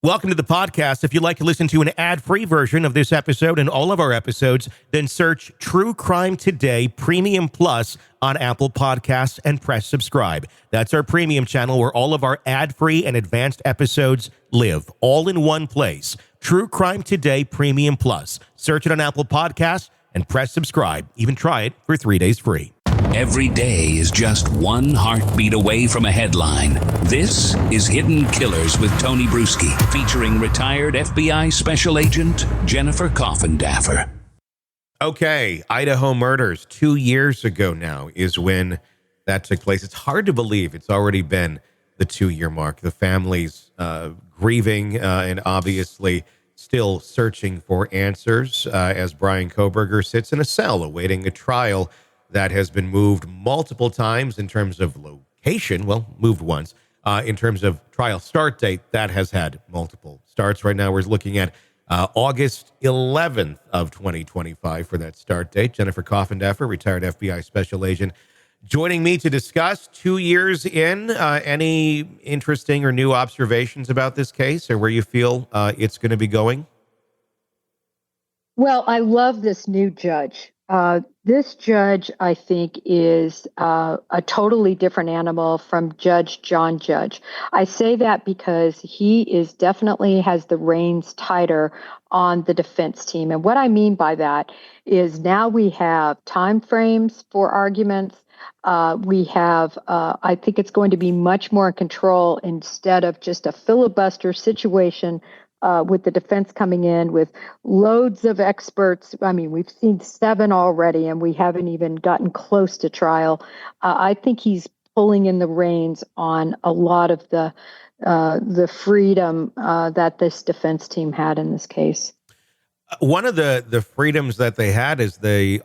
Welcome to the podcast. If you'd like to listen to an ad-free version of this episode and all of our episodes, then search True Crime Today Premium Plus on Apple Podcasts and press subscribe. That's our premium channel where all of our ad-free and advanced episodes live, all in one place. True Crime Today Premium Plus. Search it on Apple Podcasts and press subscribe. Even try it for 3 days free. Every day is just one heartbeat away from a headline. This is Hidden Killers with Tony Bruschi, featuring retired FBI Special Agent Jennifer Coffindaffer. Okay, Idaho murders 2 years ago now is when that took place. It's hard to believe it's already been the 2-year mark. The family's grieving and obviously still searching for answers as Bryan Kohberger sits in a cell awaiting a trial that has been moved multiple times in terms of location. Well, moved once. In terms of trial start date, that has had multiple starts. Right now, we're looking at August 11th of 2025 for that start date. Jennifer Coffindaffer, retired FBI Special Agent, joining me to discuss 2 years in. Any interesting or new observations about this case or where you feel it's going to be going? Well, I love this new judge. This judge, I think, is a totally different animal from Judge John Judge. I say that because he is definitely has the reins tighter on the defense team. And what I mean by that is now we have time frames for arguments. We have, I think it's going to be much more in control instead of just a filibuster situation with the defense coming in with loads of experts. I mean, we've seen 7 already, and we haven't even gotten close to trial. I think he's pulling in the reins on a lot of the freedom that this defense team had in this case. One of the freedoms that they had is the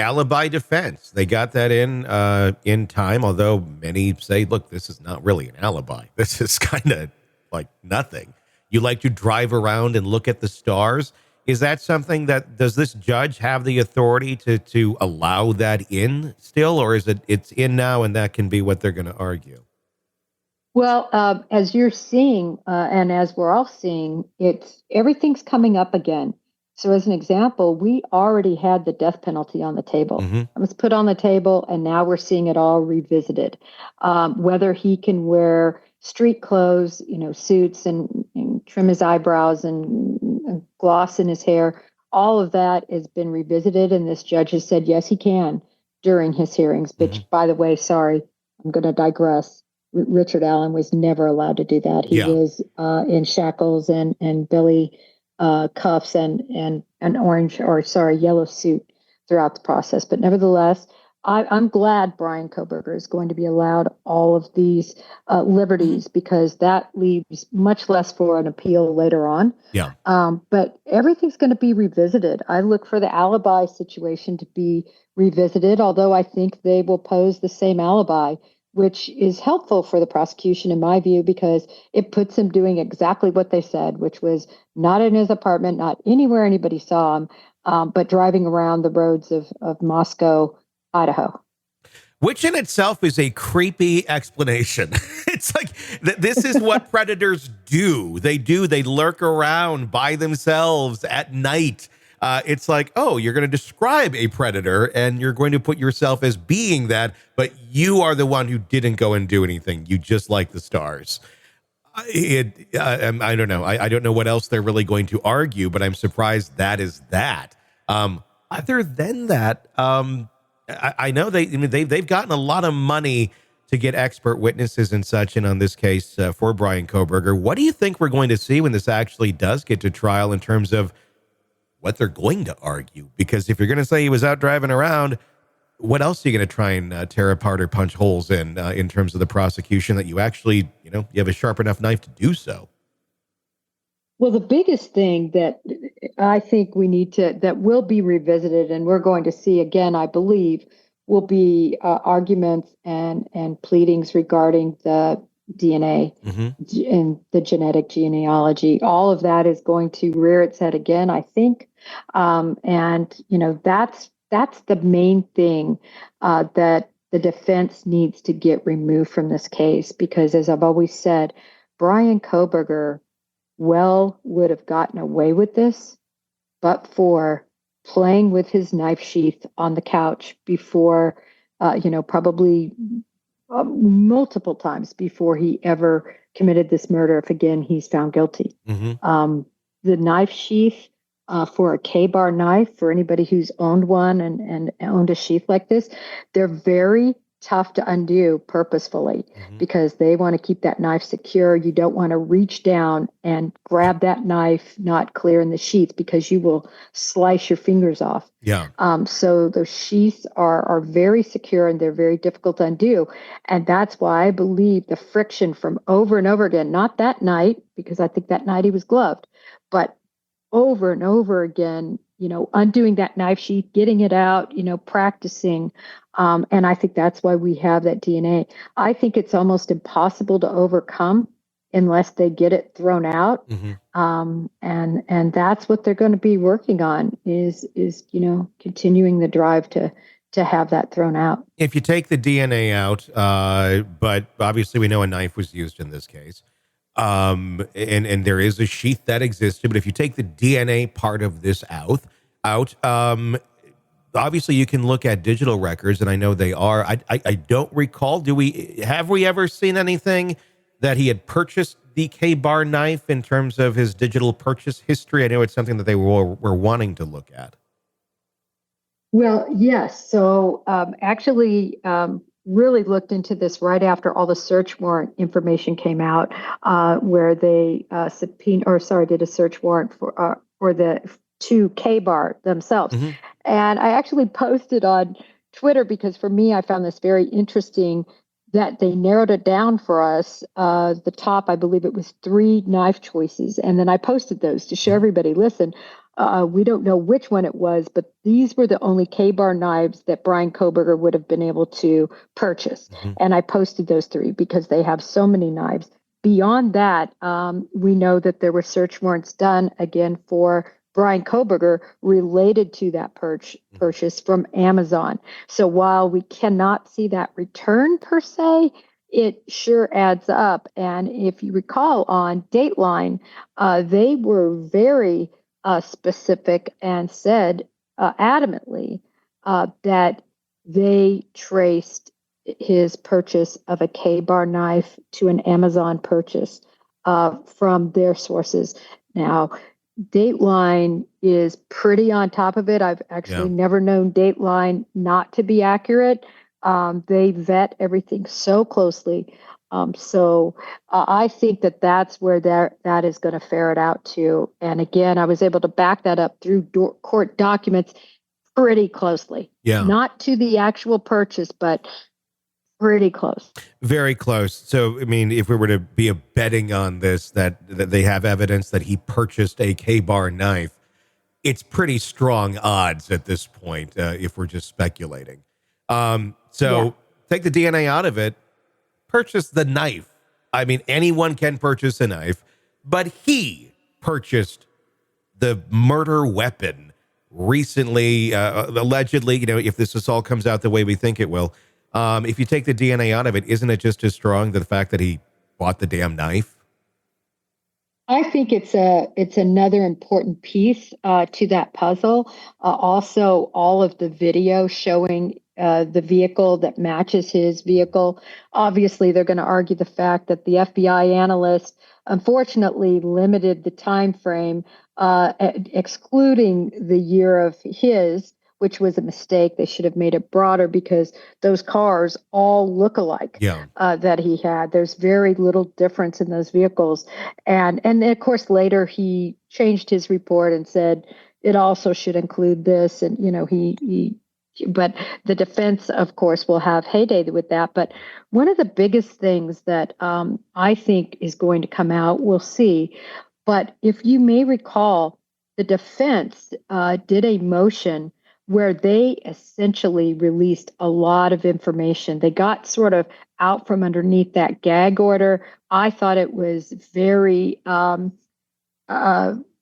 alibi defense. They got that in time, although many say, look, this is not really an alibi. This is kind of like nothing. You like to drive around and look at the stars. Is that something does this judge have the authority to allow that in still, or is it's in now and that can be what they're going to argue? Well, as you're seeing, and as we're all seeing, everything's coming up again. So as an example, we already had the death penalty on the table. Mm-hmm. It was put on the table, and now we're seeing it all revisited. Whether he can wear street clothes, suits and trim his eyebrows and gloss in his hair, all of that has been revisited. And this judge has said, yes, he can during his hearings. But by the way, sorry, I'm going to digress. Richard Allen was never allowed to do that. He was in shackles and billy cuffs and an yellow suit throughout the process. But nevertheless, I'm glad Bryan Kohberger is going to be allowed all of these liberties because that leaves much less for an appeal later on. Yeah. But everything's going to be revisited. I look for the alibi situation to be revisited, although I think they will pose the same alibi, which is helpful for the prosecution, in my view, because it puts him doing exactly what they said, which was not in his apartment, not anywhere anybody saw him, but driving around the roads of Moscow, Idaho. Which in itself is a creepy explanation. It's like, this is what predators do. They lurk around by themselves at night. It's like, oh, you're going to describe a predator and you're going to put yourself as being that, but you are the one who didn't go and do anything. You just like the stars. I don't know. I don't know what else they're really going to argue, but I'm surprised that is that. Other than that, I know they've gotten a lot of money to get expert witnesses and such in on this case for Bryan Kohberger. What do you think we're going to see when this actually does get to trial in terms of what they're going to argue? Because if you're going to say he was out driving around, what else are you going to try and tear apart or punch holes in terms of the prosecution that you actually, you have a sharp enough knife to do so? Well, the biggest thing that I think that will be revisited, and we're going to see again, I believe, will be arguments and pleadings regarding the DNA and the genetic genealogy. All of that is going to rear its head again, I think. And that's the main thing that the defense needs to get removed from this case, because as I've always said, Bryan Kohberger well would have gotten away with this, but for playing with his knife sheath on the couch before, probably multiple times before he ever committed this murder, if again he's found guilty. The knife sheath for a K-bar knife, for anybody who's owned one and owned a sheath like this, they're very tough to undo purposefully because they want to keep that knife secure. You don't want to reach down and grab that knife not clear in the sheath because you will slice your fingers off. Yeah. So those sheaths are very secure and they're very difficult to undo. And that's why I believe the friction from over and over again, not that night, because I think that night he was gloved, but over and over again, undoing that knife sheath, getting it out, practicing. And I think that's why we have that DNA. I think it's almost impossible to overcome unless they get it thrown out. And that's what they're going to be working on is continuing the drive to have that thrown out. If you take the DNA out, but obviously we know a knife was used in this case. And there is a sheath that existed, but if you take the DNA part of this out, obviously you can look at digital records, and I know they are. I don't recall. Have we ever seen anything that he had purchased the K-bar knife in terms of his digital purchase history? I know it's something that they were wanting to look at. Well, yes. So actually, really looked into this right after all the search warrant information came out, where they did a search warrant for the two K-bar themselves. And I actually posted on Twitter because for me, I found this very interesting that they narrowed it down for us. The top, I believe it was 3 knife choices. And then I posted those to show everybody, listen, we don't know which one it was, but these were the only K-bar knives that Bryan Kohberger would have been able to purchase. And I posted those 3 because they have so many knives. Beyond that, we know that there were search warrants done again for Bryan Kohberger related to that purchase from Amazon. So while we cannot see that return per se, it sure adds up. And if you recall on Dateline, they were very specific and said adamantly that they traced his purchase of a K-bar knife to an Amazon purchase from their sources. Now, Dateline is pretty on top of it. I've actually never known Dateline not to be accurate. They vet everything so closely. So I think that's where that is going to ferret out to. And again, I was able to back that up through court documents pretty closely. Not to the actual purchase, but pretty close. Very close. So, I mean, if we were to be betting on this, that they have evidence that he purchased a K-bar knife, it's pretty strong odds at this point, if we're just speculating. Take the DNA out of it, purchase the knife. I mean, anyone can purchase a knife, but he purchased the murder weapon recently, allegedly, if this all comes out the way we think it will. If you take the DNA out of it, isn't it just as strong the fact that he bought the damn knife? I think it's another important piece to that puzzle. Also, all of the video showing the vehicle that matches his vehicle. Obviously, they're going to argue the fact that the FBI analyst unfortunately limited the time frame, excluding the year of his, which was a mistake. They should have made it broader because those cars all look alike that he had. There's very little difference in those vehicles. And of course, later he changed his report and said it also should include this. And, but the defense, of course, will have heyday with that. But one of the biggest things that I think is going to come out, we'll see. But if you may recall, the defense did a motion where they essentially released a lot of information. They got sort of out from underneath that gag order. I thought it was very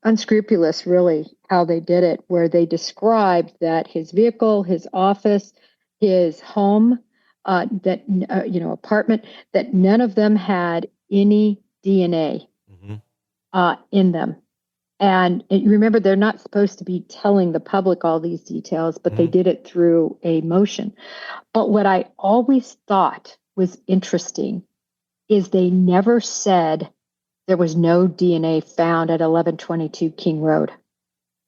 unscrupulous, really, how they did it, where they described that his vehicle, his office, his home, apartment, that none of them had any DNA. in them. And remember, they're not supposed to be telling the public all these details, but they did it through a motion. But what I always thought was interesting is they never said there was no DNA found at 1122 King Road.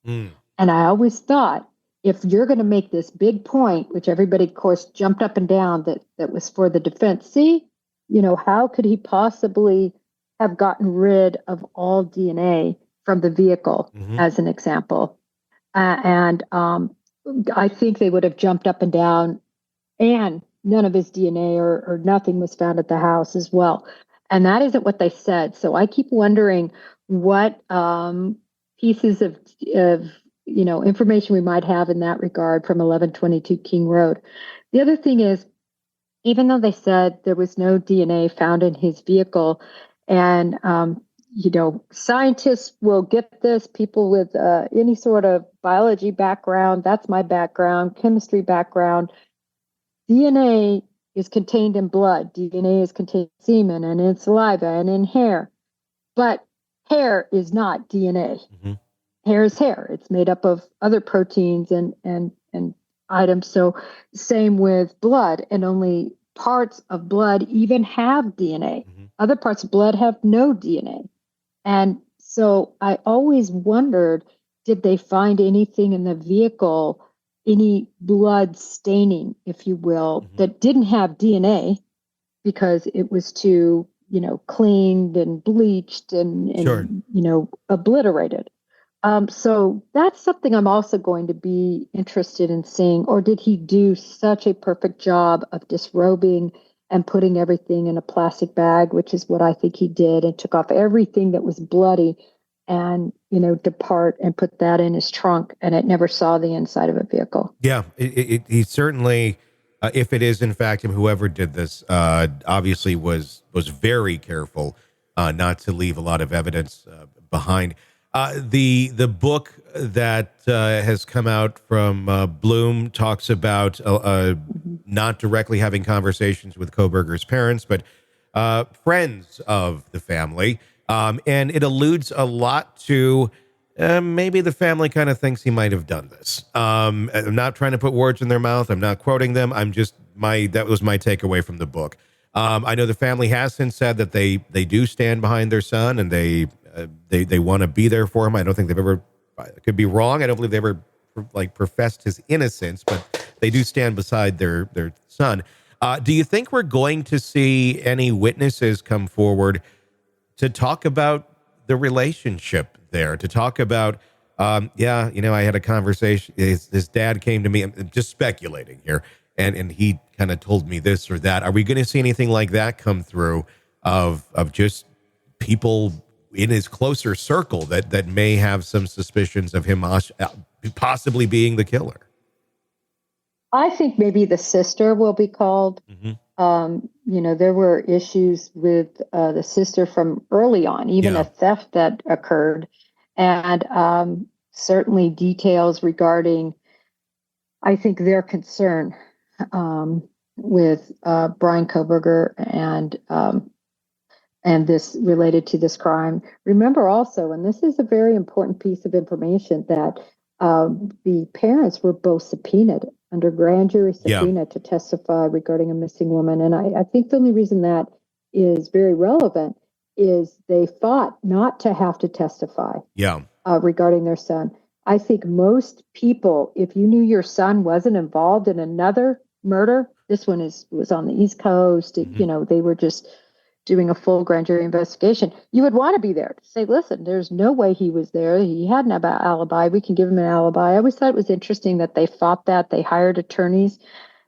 And I always thought, if you're going to make this big point, which everybody, of course, jumped up and down, that was for the defense. See, how could he possibly have gotten rid of all DNA from the vehicle, as an example? And I think they would have jumped up and down, and none of his DNA or nothing was found at the house as well. And that isn't what they said. So I keep wondering what pieces of information we might have in that regard from 1122 King Road. The other thing is, even though they said there was no DNA found in his vehicle, and scientists will get this, people with any sort of biology background, that's my background, chemistry background, DNA is contained in blood. DNA is contained in semen and in saliva and in hair. But hair is not DNA. Hair is hair. It's made up of other proteins and items. So same with blood, and only parts of blood even have DNA. Other parts of blood have no DNA. And so I always wondered, did they find anything in the vehicle, any blood staining, if you will, that didn't have DNA because it was too, cleaned and bleached and Sure. Obliterated. So that's something I'm also going to be interested in seeing. Or did he do such a perfect job of disrobing and putting everything in a plastic bag, which is what I think he did, and took off everything that was bloody and, depart and put that in his trunk, and it never saw the inside of a vehicle. Yeah, he certainly, if it is in fact him, whoever did this, obviously was very careful not to leave a lot of evidence behind. The book that has come out from Bloom talks about not directly having conversations with Kohberger's parents, but friends of the family. And it alludes a lot to maybe the family kind of thinks he might have done this. I'm not trying to put words in their mouth. I'm not quoting them. That was my takeaway from the book. I know the family has since said that they do stand behind their son, and they want to be there for him. I don't think they've ever, I could be wrong, I don't believe they ever professed his innocence, but they do stand beside their son. Do you think we're going to see any witnesses come forward to talk about the relationship there, to talk about, I had a conversation, his dad came to me, I'm just speculating here, and he kind of told me this or that. Are we going to see anything like that come through of just people in his closer circle that may have some suspicions of him possibly being the killer? I think maybe the sister will be called. There were issues with the sister from early on, even a theft that occurred, and certainly details regarding, I think, their concern with Bryan Kohberger and this related to this crime. Remember also, and this is a very important piece of information, that the parents were both subpoenaed under grand jury subpoena to testify regarding a missing woman. And I think the only reason that is very relevant is they fought not to have to testify regarding their son. I think most people, if you knew your son wasn't involved in another murder, this one was on the East Coast, they were just doing a full grand jury investigation, you would want to be there to say, listen, there's no way he was there. He had an alibi. We can give him an alibi. I always thought it was interesting that they fought that. They hired attorneys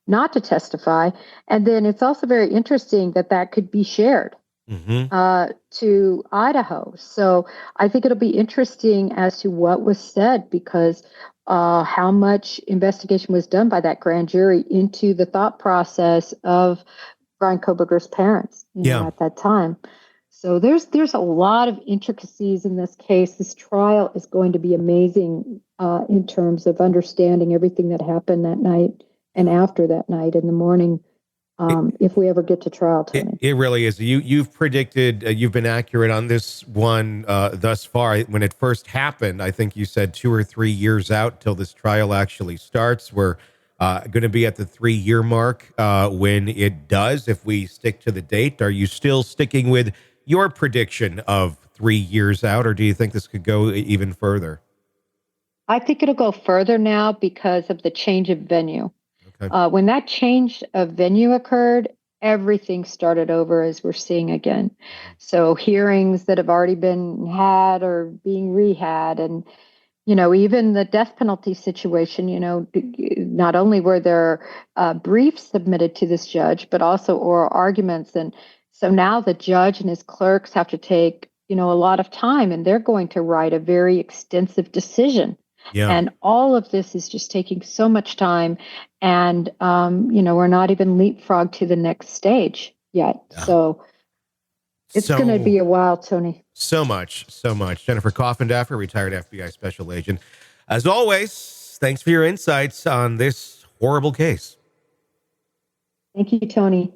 not to testify. And then it's also very interesting that could be shared to Idaho. So I think it'll be interesting as to what was said, because how much investigation was done by that grand jury into the thought process of Bryan Kohberger's parents at that time. So there's a lot of intricacies in this case. This trial is going to be amazing in terms of understanding everything that happened that night and after that night in the morning if we ever get to trial, Tony. It really is. You've predicted, you've been accurate on this one thus far. When it first happened, I think you said 2 or 3 years out till this trial actually starts. We're going to be at the 3-year mark when it does, if we stick to the date. Are you still sticking with your prediction of 3 years out, or do you think this could go even further? I think it'll go further now because of the change of venue. Okay. When that change of venue occurred, everything started over, as we're seeing again. So hearings that have already been had are being rehat. And, even the death penalty situation, not only were there briefs submitted to this judge, but also oral arguments. And so now the judge and his clerks have to take, a lot of time, and they're going to write a very extensive decision. Yeah. And all of this is just taking so much time. And, we're not even leapfrog to the next stage yet. Yeah. So it's going to be a while, Tony. So much. Jennifer Coffindaffer, retired FBI special agent. As always, thanks for your insights on this horrible case. Thank you, Tony.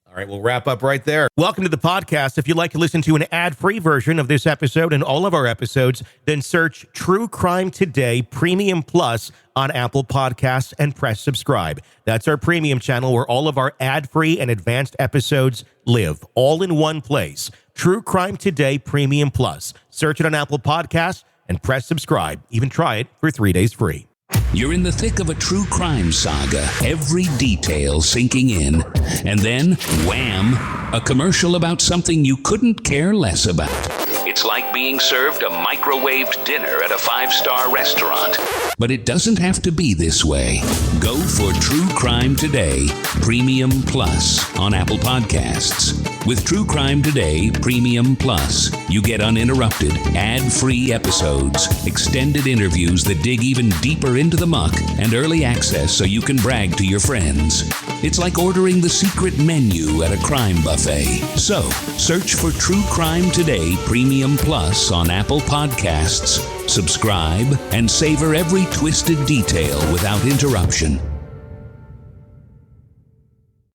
All right, we'll wrap up right there. Welcome to the podcast. If you'd like to listen to an ad-free version of this episode and all of our episodes, then search True Crime Today Premium Plus on Apple Podcasts and press subscribe. That's our premium channel where all of our ad-free and advanced episodes live, all in one place. True Crime Today Premium Plus. Search it on Apple Podcasts and press subscribe. Even try it for 3 days free. You're in the thick of a true crime saga, every detail sinking in, and then, wham, a commercial about something you couldn't care less about. It's like being served a microwaved dinner at a 5-star restaurant. But it doesn't have to be this way. Go for True Crime Today Premium Plus on Apple Podcasts. With True Crime Today Premium Plus, you get uninterrupted, ad-free episodes, extended interviews that dig even deeper into the muck, and early access so you can brag to your friends. It's like ordering the secret menu at a crime buffet. So, search for True Crime Today Premium Plus on Apple Podcasts, subscribe, and savor every twisted detail without interruption.